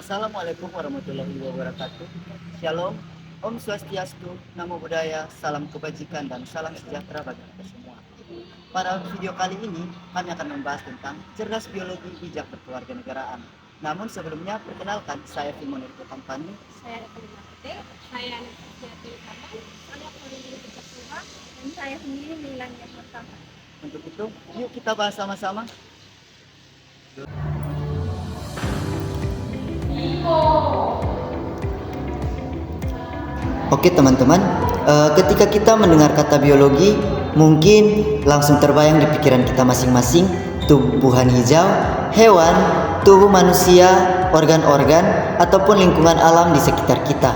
Assalamualaikum warahmatullahi wabarakatuh. Shalom, Om Swastiastu, Namo Buddhaya, salam kebajikan dan salam sejahtera bagi kita semua. Pada video kali ini, kami akan membahas tentang cerdas biologi bijak berkewarganegaraan. Namun sebelumnya, perkenalkan, saya Fimonir Kampani. Saya Evelina Pete, saya Netiati Utama, saya Korini Ketua, dan saya sendiri Milan yang pertama. Untuk itu, yuk kita bahas sama-sama. Oke teman-teman, ketika kita mendengar kata biologi, mungkin langsung terbayang di pikiran kita masing-masing tumbuhan hijau, hewan, tubuh manusia, organ-organ, ataupun lingkungan alam di sekitar kita.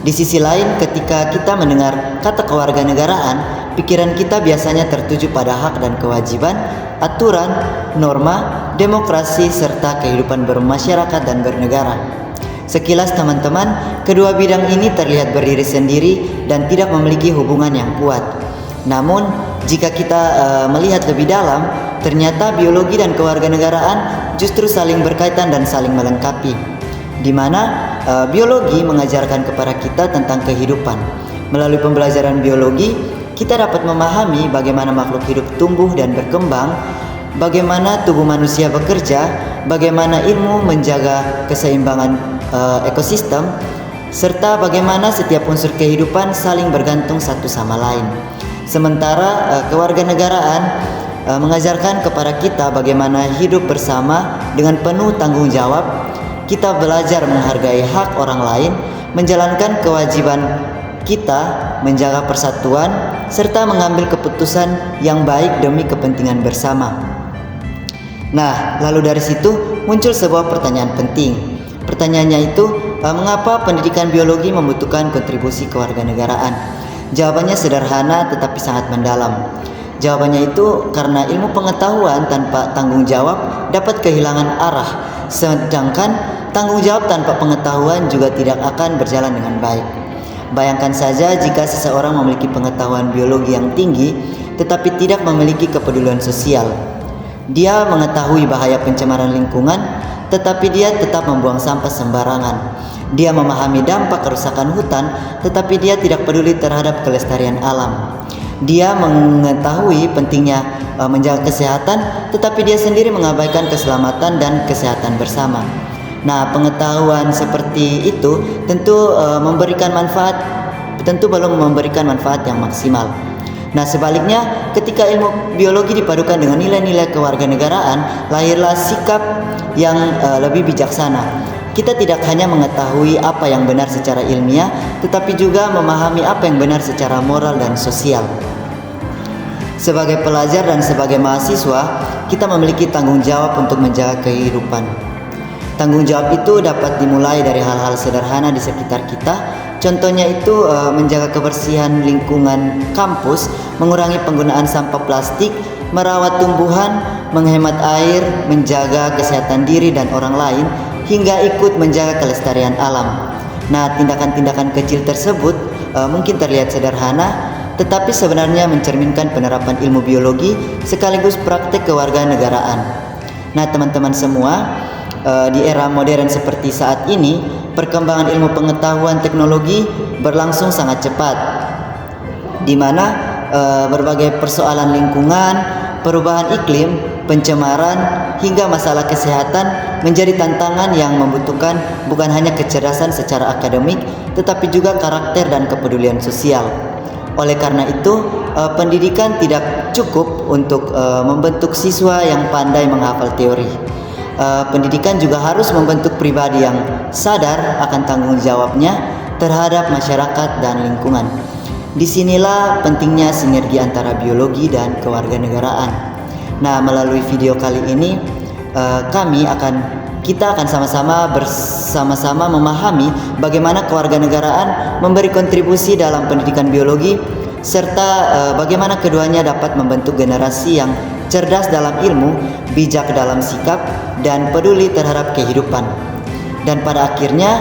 Di sisi lain, ketika kita mendengar kata kewarganegaraan, pikiran kita biasanya tertuju pada hak dan kewajiban, aturan, norma, demokrasi, serta kehidupan bermasyarakat dan bernegara. Sekilas teman-teman, kedua bidang ini terlihat berdiri sendiri dan tidak memiliki hubungan yang kuat. Namun, jika kita melihat lebih dalam, ternyata biologi dan kewarganegaraan justru saling berkaitan dan saling melengkapi. Di mana biologi mengajarkan kepada kita tentang kehidupan. Melalui pembelajaran biologi, kita dapat memahami bagaimana makhluk hidup tumbuh dan berkembang, bagaimana tubuh manusia bekerja, bagaimana ilmu menjaga keseimbangan ekosistem, serta bagaimana setiap unsur kehidupan saling bergantung satu sama lain. Sementara kewarganegaraan mengajarkan kepada kita bagaimana hidup bersama dengan penuh tanggung jawab. Kita belajar menghargai hak orang lain, menjalankan kewajiban kita, menjaga persatuan, serta mengambil keputusan yang baik demi kepentingan bersama. Nah, lalu dari situ muncul sebuah pertanyaan penting. Pertanyaannya itu, mengapa pendidikan biologi membutuhkan kontribusi kewarganegaraan? Jawabannya sederhana tetapi sangat mendalam. Jawabannya itu karena ilmu pengetahuan tanpa tanggung jawab dapat kehilangan arah, sedangkan tanggung jawab tanpa pengetahuan juga tidak akan berjalan dengan baik. Bayangkan saja jika seseorang memiliki pengetahuan biologi yang tinggi tetapi tidak memiliki kepedulian sosial. Dia mengetahui bahaya pencemaran lingkungan, tetapi dia tetap membuang sampah sembarangan. Dia memahami dampak kerusakan hutan, tetapi dia tidak peduli terhadap kelestarian alam. Dia mengetahui pentingnya menjaga kesehatan, tetapi dia sendiri mengabaikan keselamatan dan kesehatan bersama. Nah, pengetahuan seperti itu tentu belum memberikan manfaat yang maksimal. Nah, sebaliknya, ketika ilmu biologi dipadukan dengan nilai-nilai kewarganegaraan, lahirlah sikap yang lebih bijaksana. Kita tidak hanya mengetahui apa yang benar secara ilmiah, tetapi juga memahami apa yang benar secara moral dan sosial. Sebagai pelajar dan sebagai mahasiswa, kita memiliki tanggung jawab untuk menjaga kehidupan. Tanggung jawab itu dapat dimulai dari hal-hal sederhana di sekitar kita. Contohnya itu menjaga kebersihan lingkungan kampus, mengurangi penggunaan sampah plastik, merawat tumbuhan, menghemat air, menjaga kesehatan diri dan orang lain, hingga ikut menjaga kelestarian alam. Nah, tindakan-tindakan kecil tersebut mungkin terlihat sederhana, tetapi sebenarnya mencerminkan penerapan ilmu biologi sekaligus praktek kewarganegaraan. Nah, teman-teman semua, di era modern seperti saat ini, perkembangan ilmu pengetahuan teknologi berlangsung sangat cepat, di mana berbagai persoalan lingkungan, perubahan iklim, pencemaran, hingga masalah kesehatan menjadi tantangan yang membutuhkan bukan hanya kecerdasan secara akademik, tetapi juga karakter dan kepedulian sosial. Oleh karena itu, pendidikan tidak cukup untuk membentuk siswa yang pandai menghafal teori. Pendidikan juga harus membentuk pribadi yang sadar akan tanggung jawabnya terhadap masyarakat dan lingkungan. Disinilah pentingnya sinergi antara biologi dan kewarganegaraan. Nah, melalui video kali ini kita akan bersama-sama memahami bagaimana kewarganegaraan memberi kontribusi dalam pendidikan biologi, serta bagaimana keduanya dapat membentuk generasi yang cerdas dalam ilmu, bijak dalam sikap, dan peduli terhadap kehidupan. Dan pada akhirnya,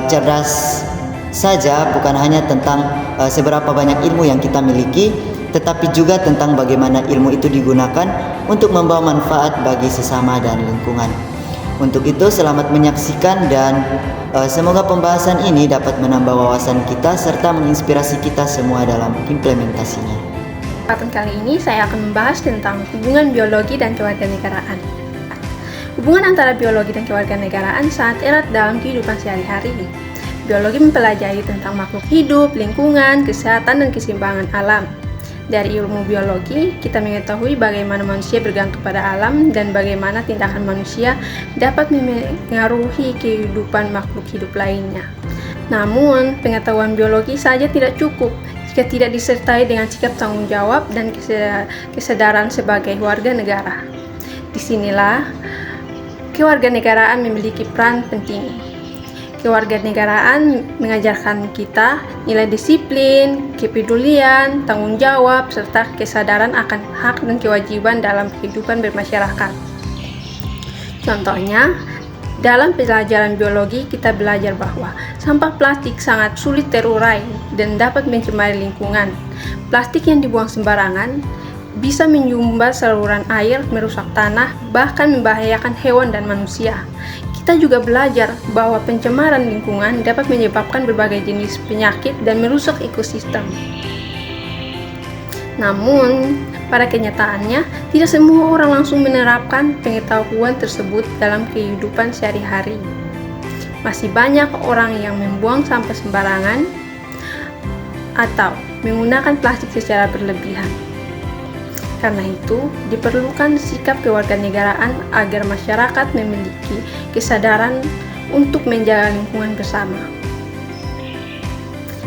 cerdas saja bukan hanya tentang seberapa banyak ilmu yang kita miliki, tetapi juga tentang bagaimana ilmu itu digunakan untuk membawa manfaat bagi sesama dan lingkungan. Untuk itu selamat menyaksikan dan semoga pembahasan ini dapat menambah wawasan kita serta menginspirasi kita semua dalam implementasinya. Kesempatan kali ini saya akan membahas tentang hubungan biologi dan kewarganegaraan. Hubungan antara biologi dan kewarganegaraan sangat erat dalam kehidupan sehari-hari. Biologi mempelajari tentang makhluk hidup, lingkungan, kesehatan, dan keseimbangan alam. Dari ilmu biologi, kita mengetahui bagaimana manusia bergantung pada alam dan bagaimana tindakan manusia dapat memengaruhi kehidupan makhluk hidup lainnya. Namun, pengetahuan biologi saja tidak cukup jika tidak disertai dengan sikap tanggung jawab dan kesadaran sebagai warga negara. Disinilah kewarganegaraan memiliki peran penting. Kewarganegaraan mengajarkan kita nilai disiplin, kepedulian, tanggung jawab, serta kesadaran akan hak dan kewajiban dalam kehidupan bermasyarakat. Contohnya, dalam pelajaran biologi kita belajar bahwa sampah plastik sangat sulit terurai dan dapat mencemari lingkungan. Plastik yang dibuang sembarangan bisa menyumbat saluran air, merusak tanah, bahkan membahayakan hewan dan manusia. Kita juga belajar bahwa pencemaran lingkungan dapat menyebabkan berbagai jenis penyakit dan merusak ekosistem. Namun, pada kenyataannya, tidak semua orang langsung menerapkan pengetahuan tersebut dalam kehidupan sehari-hari. Masih banyak orang yang membuang sampah sembarangan atau menggunakan plastik secara berlebihan. Karena itu, diperlukan sikap kewarganegaraan agar masyarakat memiliki kesadaran untuk menjaga lingkungan bersama.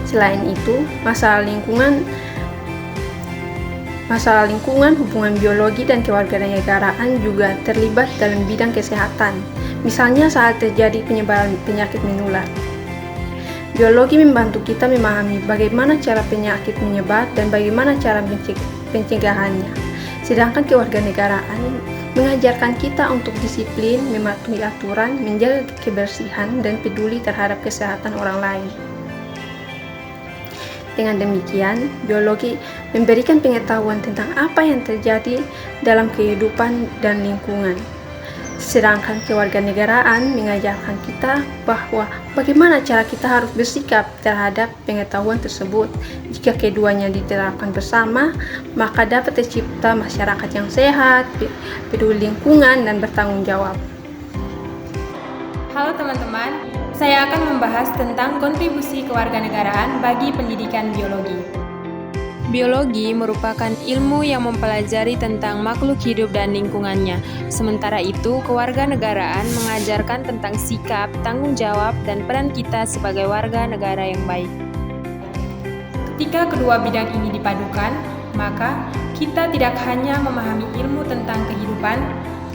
Selain itu, masalah lingkungan, hubungan biologi dan kewarganegaraan juga terlibat dalam bidang kesehatan. Misalnya saat terjadi penyebaran penyakit menular. Biologi membantu kita memahami bagaimana cara penyakit menyebar dan bagaimana cara pencegahannya. Sedangkan kewarganegaraan mengajarkan kita untuk disiplin, mematuhi aturan, menjaga kebersihan, dan peduli terhadap kesehatan orang lain. Dengan demikian, biologi memberikan pengetahuan tentang apa yang terjadi dalam kehidupan dan lingkungan. Sedangkan kewarganegaraan mengajarkan kita bahwa bagaimana cara kita harus bersikap terhadap pengetahuan tersebut. Jika keduanya diterapkan bersama, maka dapat tercipta masyarakat yang sehat, peduli lingkungan, dan bertanggung jawab. Halo teman-teman, saya akan membahas tentang kontribusi kewarganegaraan bagi pendidikan biologi. Biologi merupakan ilmu yang mempelajari tentang makhluk hidup dan lingkungannya. Sementara itu, kewarganegaraan mengajarkan tentang sikap, tanggung jawab, dan peran kita sebagai warga negara yang baik. Ketika kedua bidang ini dipadukan, maka kita tidak hanya memahami ilmu tentang kehidupan,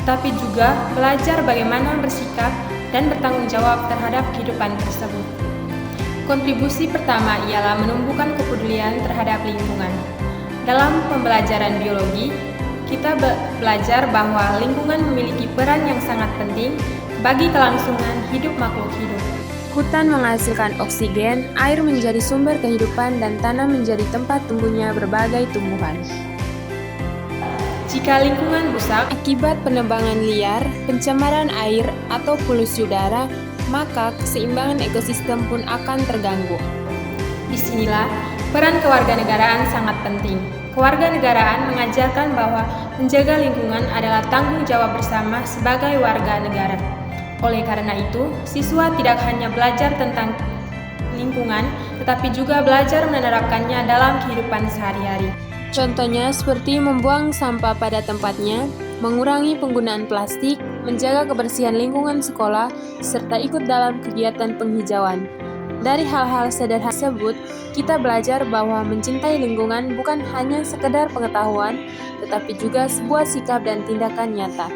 tetapi juga belajar bagaimana bersikap dan bertanggung jawab terhadap kehidupan tersebut. Kontribusi pertama ialah menumbuhkan kepedulian terhadap lingkungan. Dalam pembelajaran biologi, kita belajar bahwa lingkungan memiliki peran yang sangat penting bagi kelangsungan hidup makhluk hidup. Hutan menghasilkan oksigen, air menjadi sumber kehidupan, dan tanah menjadi tempat tumbuhnya berbagai tumbuhan. Jika lingkungan rusak akibat penebangan liar, pencemaran air, atau polusi udara, maka keseimbangan ekosistem pun akan terganggu. Disinilah peran kewarganegaraan sangat penting. Kewarganegaraan mengajarkan bahwa menjaga lingkungan adalah tanggung jawab bersama sebagai warga negara. Oleh karena itu, siswa tidak hanya belajar tentang lingkungan, tetapi juga belajar menerapkannya dalam kehidupan sehari-hari. Contohnya seperti membuang sampah pada tempatnya, mengurangi penggunaan plastik, menjaga kebersihan lingkungan sekolah, serta ikut dalam kegiatan penghijauan. Dari hal-hal sederhana tersebut, kita belajar bahwa mencintai lingkungan bukan hanya sekedar pengetahuan, tetapi juga sebuah sikap dan tindakan nyata.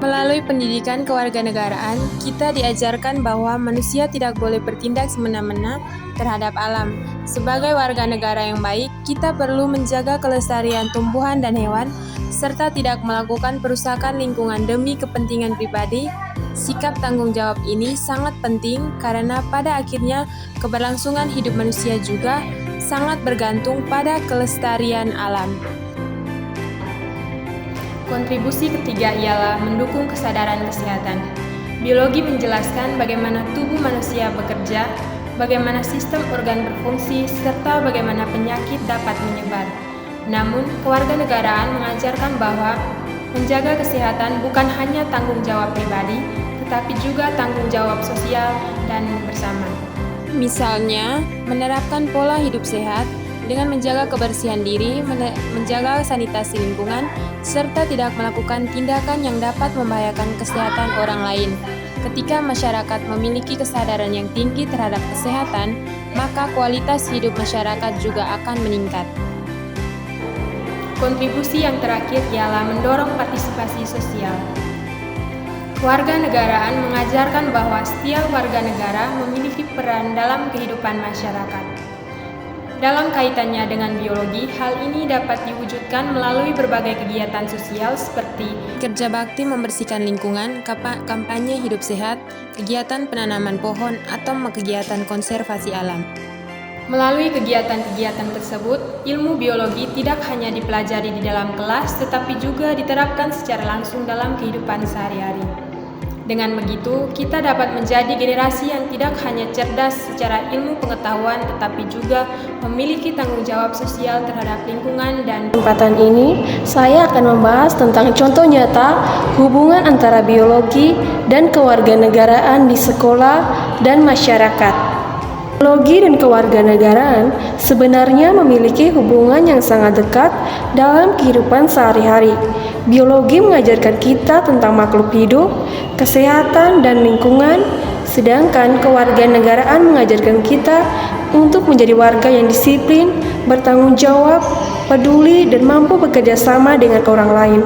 Melalui pendidikan kewarganegaraan, kita diajarkan bahwa manusia tidak boleh bertindak semena-mena terhadap alam. Sebagai warga negara yang baik, kita perlu menjaga kelestarian tumbuhan dan hewan, serta tidak melakukan perusakan lingkungan demi kepentingan pribadi. Sikap tanggung jawab ini sangat penting karena pada akhirnya keberlangsungan hidup manusia juga sangat bergantung pada kelestarian alam. Kontribusi ketiga ialah mendukung kesadaran kesehatan. Biologi menjelaskan bagaimana tubuh manusia bekerja, bagaimana sistem organ berfungsi, serta bagaimana penyakit dapat menyebar. Namun, kewarganegaraan mengajarkan bahwa menjaga kesehatan bukan hanya tanggung jawab pribadi, tetapi juga tanggung jawab sosial dan bersama. Misalnya, menerapkan pola hidup sehat dengan menjaga kebersihan diri, menjaga sanitasi lingkungan, serta tidak melakukan tindakan yang dapat membahayakan kesehatan orang lain. Ketika masyarakat memiliki kesadaran yang tinggi terhadap kesehatan, maka kualitas hidup masyarakat juga akan meningkat. Kontribusi yang terakhir ialah mendorong partisipasi sosial. Kewarganegaraan mengajarkan bahwa setiap warga negara memiliki peran dalam kehidupan masyarakat. Dalam kaitannya dengan biologi, hal ini dapat diwujudkan melalui berbagai kegiatan sosial seperti kerja bakti membersihkan lingkungan, kampanye hidup sehat, kegiatan penanaman pohon, atau kegiatan konservasi alam. Melalui kegiatan-kegiatan tersebut, ilmu biologi tidak hanya dipelajari di dalam kelas, tetapi juga diterapkan secara langsung dalam kehidupan sehari-hari. Dengan begitu, kita dapat menjadi generasi yang tidak hanya cerdas secara ilmu pengetahuan, tetapi juga memiliki tanggung jawab sosial terhadap lingkungan dan kesempatan ini, saya akan membahas tentang contoh nyata hubungan antara biologi dan kewarganegaraan di sekolah dan masyarakat. Biologi dan kewarganegaraan sebenarnya memiliki hubungan yang sangat dekat dalam kehidupan sehari-hari. Biologi mengajarkan kita tentang makhluk hidup, kesehatan, dan lingkungan, sedangkan kewarganegaraan mengajarkan kita untuk menjadi warga yang disiplin, bertanggung jawab, peduli, dan mampu bekerja sama dengan orang lain.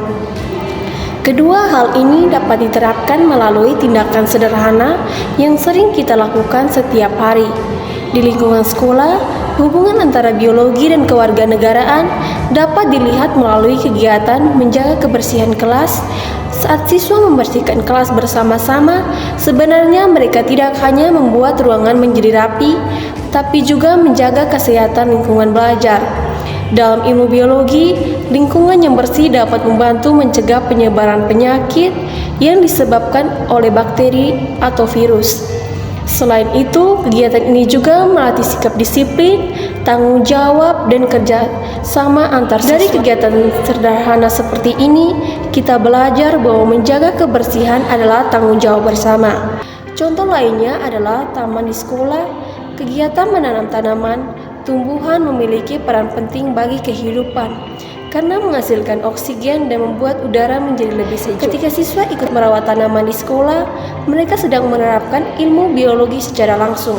Kedua hal ini dapat diterapkan melalui tindakan sederhana yang sering kita lakukan setiap hari. Di lingkungan sekolah, hubungan antara biologi dan kewarganegaraan dapat dilihat melalui kegiatan menjaga kebersihan kelas. Saat siswa membersihkan kelas bersama-sama, sebenarnya mereka tidak hanya membuat ruangan menjadi rapi, tapi juga menjaga kesehatan lingkungan belajar. Dalam ilmu biologi, lingkungan yang bersih dapat membantu mencegah penyebaran penyakit yang disebabkan oleh bakteri atau virus. Selain itu, kegiatan ini juga melatih sikap disiplin, tanggung jawab, dan kerja sama antar siswa. Dari kegiatan sederhana seperti ini, kita belajar bahwa menjaga kebersihan adalah tanggung jawab bersama. Contoh lainnya adalah taman di sekolah. Kegiatan menanam tanaman, tumbuhan memiliki peran penting bagi kehidupan karena menghasilkan oksigen dan membuat udara menjadi lebih sejuk. Ketika siswa ikut merawat tanaman di sekolah, mereka sedang menerapkan ilmu biologi secara langsung.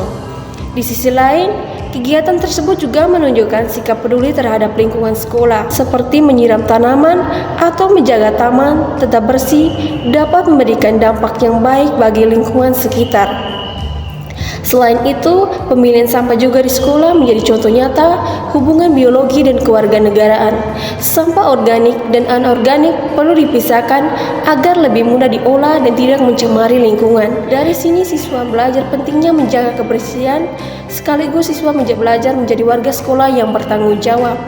Di sisi lain, kegiatan tersebut juga menunjukkan sikap peduli terhadap lingkungan sekolah, seperti menyiram tanaman atau menjaga taman tetap bersih dapat memberikan dampak yang baik bagi lingkungan sekitar. Selain itu, pemilihan sampah juga di sekolah menjadi contoh nyata hubungan biologi dan kewarganegaraan. Sampah organik dan anorganik perlu dipisahkan agar lebih mudah diolah dan tidak mencemari lingkungan. Dari sini siswa belajar pentingnya menjaga kebersihan, sekaligus siswa belajar menjadi warga sekolah yang bertanggung jawab.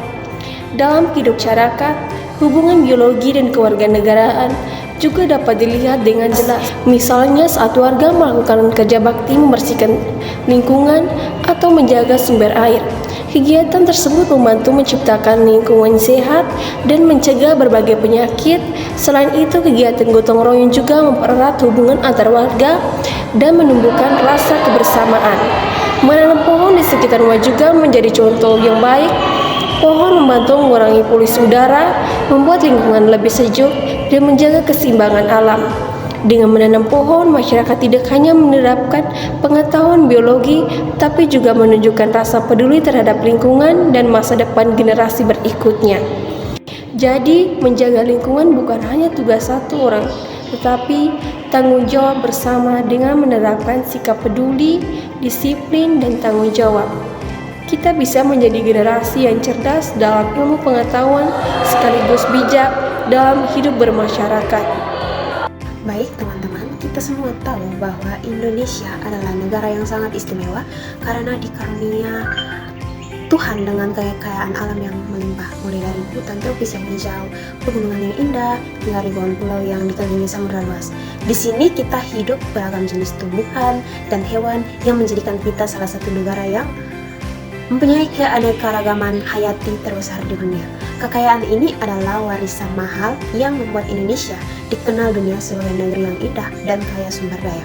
Dalam hidup masyarakat, hubungan biologi dan kewarganegaraan juga dapat dilihat dengan jelas. Misalnya saat warga melakukan kerja bakti membersihkan lingkungan atau menjaga sumber air. Kegiatan tersebut membantu menciptakan lingkungan sehat dan mencegah berbagai penyakit. Selain itu, kegiatan gotong royong juga mempererat hubungan antar warga dan menumbuhkan rasa kebersamaan. Menanam pohon di sekitar rumah juga menjadi contoh yang baik. Pohon membantu mengurangi polusi udara, membuat lingkungan lebih sejuk, dan menjaga keseimbangan alam. Dengan menanam pohon, masyarakat tidak hanya menerapkan pengetahuan biologi, tapi juga menunjukkan rasa peduli terhadap lingkungan dan masa depan generasi berikutnya. Jadi, menjaga lingkungan bukan hanya tugas satu orang, tetapi tanggung jawab bersama dengan menerapkan sikap peduli, disiplin, dan tanggung jawab. Kita bisa menjadi generasi yang cerdas dalam ilmu pengetahuan sekaligus bijak dalam hidup bermasyarakat. Baik teman-teman, kita semua tahu bahwa Indonesia adalah negara yang sangat istimewa karena Tuhan dengan kekayaan alam yang melimpah, mulai dari hutan tropis yang hijau, pegunungan yang indah, hingga ribuan pulau yang dikelilingi samudra luas. Di sini kita hidup beragam jenis tumbuhan dan hewan yang menjadikan kita salah satu negara yang mempunyai keanekaragaman hayati terbesar di dunia. Kekayaan ini adalah warisan mahal yang membuat Indonesia dikenal dunia sebagai negeri yang indah dan kaya sumber daya.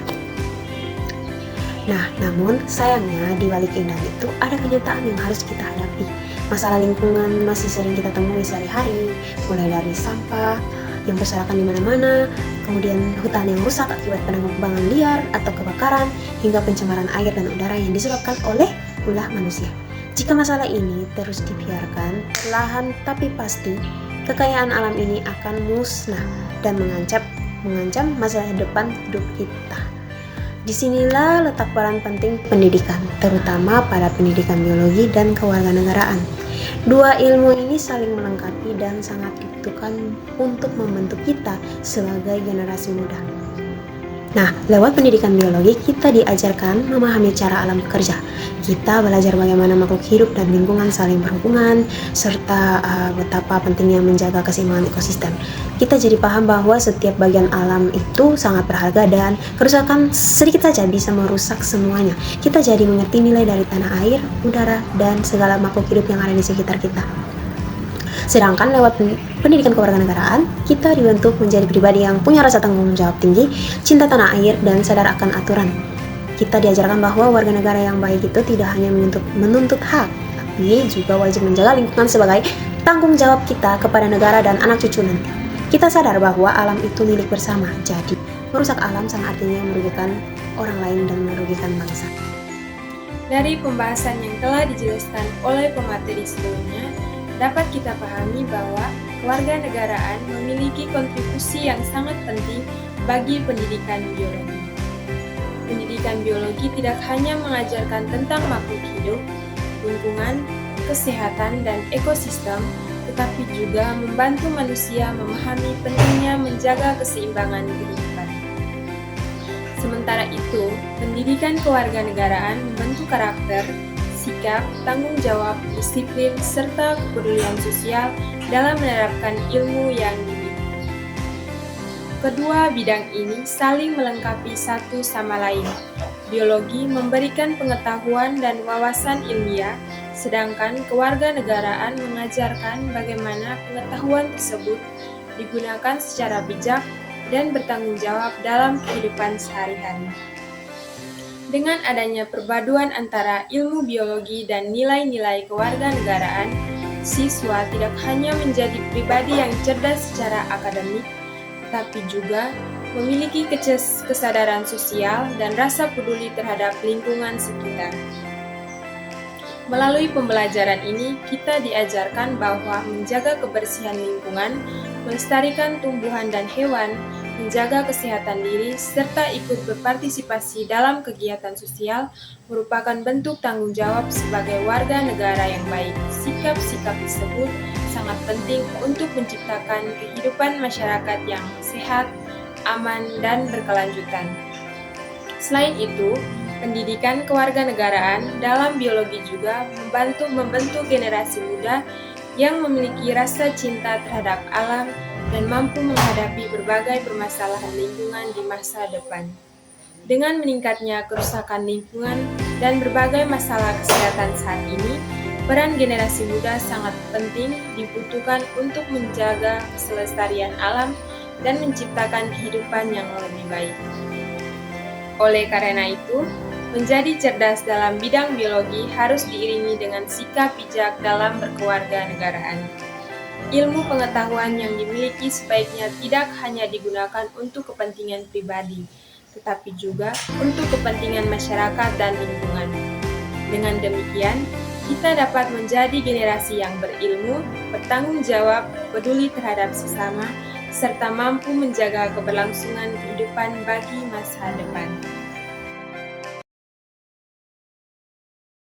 Nah, namun sayangnya di balik keindahan itu ada kenyataan yang harus kita hadapi. Masalah lingkungan masih sering kita temui sehari-hari, mulai dari sampah yang berserakan di mana-mana, kemudian hutan yang rusak akibat penebangan liar atau kebakaran, hingga pencemaran air dan udara yang disebabkan oleh ulah manusia. Jika masalah ini terus dibiarkan, perlahan tapi pasti kekayaan alam ini akan musnah dan mengancam masa depan hidup kita. Disinilah letak peran penting pendidikan, terutama pada pendidikan biologi dan kewarganegaraan. Dua ilmu ini saling melengkapi dan sangat dibutuhkan untuk membentuk kita sebagai generasi muda. Nah, lewat pendidikan biologi kita diajarkan memahami cara alam bekerja. Kita belajar bagaimana makhluk hidup dan lingkungan saling berhubungan, serta betapa pentingnya menjaga keseimbangan ekosistem. Kita jadi paham bahwa setiap bagian alam itu sangat berharga dan kerusakan sedikit saja bisa merusak semuanya. Kita jadi mengerti nilai dari tanah air, udara, dan segala makhluk hidup yang ada di sekitar kita. Sedangkan lewat pendidikan kewarganegaraan, kita dibentuk menjadi pribadi yang punya rasa tanggung jawab tinggi, cinta tanah air, dan sadar akan aturan. Kita diajarkan bahwa warga negara yang baik itu tidak hanya menuntut hak, tapi juga wajib menjaga lingkungan sebagai tanggung jawab kita kepada negara dan anak cucu nanti. Kita sadar bahwa alam itu milik bersama, jadi merusak alam sama artinya merugikan orang lain dan merugikan bangsa. Dari pembahasan yang telah dijelaskan oleh pemateri sebelumnya, dapat kita pahami bahwa kewarganegaraan memiliki kontribusi yang sangat penting bagi pendidikan biologi. Pendidikan biologi tidak hanya mengajarkan tentang makhluk hidup, lingkungan, kesehatan, dan ekosistem, tetapi juga membantu manusia memahami pentingnya menjaga keseimbangan kehidupan. Sementara itu, pendidikan kewarganegaraan membentuk karakter, sikap, tanggung jawab, disiplin, serta kepedulian sosial dalam menerapkan ilmu yang dimiliki. Kedua bidang ini saling melengkapi satu sama lain. Biologi memberikan pengetahuan dan wawasan ilmiah, sedangkan kewarganegaraan mengajarkan bagaimana pengetahuan tersebut digunakan secara bijak dan bertanggung jawab dalam kehidupan sehari-hari. Dengan adanya perpaduan antara ilmu biologi dan nilai-nilai kewarganegaraan, siswa tidak hanya menjadi pribadi yang cerdas secara akademik, tapi juga memiliki kesadaran sosial dan rasa peduli terhadap lingkungan sekitar. Melalui pembelajaran ini, kita diajarkan bahwa menjaga kebersihan lingkungan, melestarikan tumbuhan dan hewan, menjaga kesehatan diri, serta ikut berpartisipasi dalam kegiatan sosial merupakan bentuk tanggung jawab sebagai warga negara yang baik. Sikap-sikap tersebut sangat penting untuk menciptakan kehidupan masyarakat yang sehat, aman, dan berkelanjutan. Selain itu, pendidikan kewarganegaraan dalam biologi juga membentuk generasi muda yang memiliki rasa cinta terhadap alam dan mampu menghadapi berbagai permasalahan lingkungan di masa depan. Dengan meningkatnya kerusakan lingkungan dan berbagai masalah kesehatan saat ini, peran generasi muda sangat penting dibutuhkan untuk menjaga kelestarian alam dan menciptakan kehidupan yang lebih baik. Oleh karena itu, menjadi cerdas dalam bidang biologi harus diiringi dengan sikap bijak dalam berkewarganegaraan. Ilmu pengetahuan yang dimiliki sebaiknya tidak hanya digunakan untuk kepentingan pribadi, tetapi juga untuk kepentingan masyarakat dan lingkungan. Dengan demikian, kita dapat menjadi generasi yang berilmu, bertanggung jawab, peduli terhadap sesama, serta mampu menjaga keberlangsungan kehidupan bagi masa depan.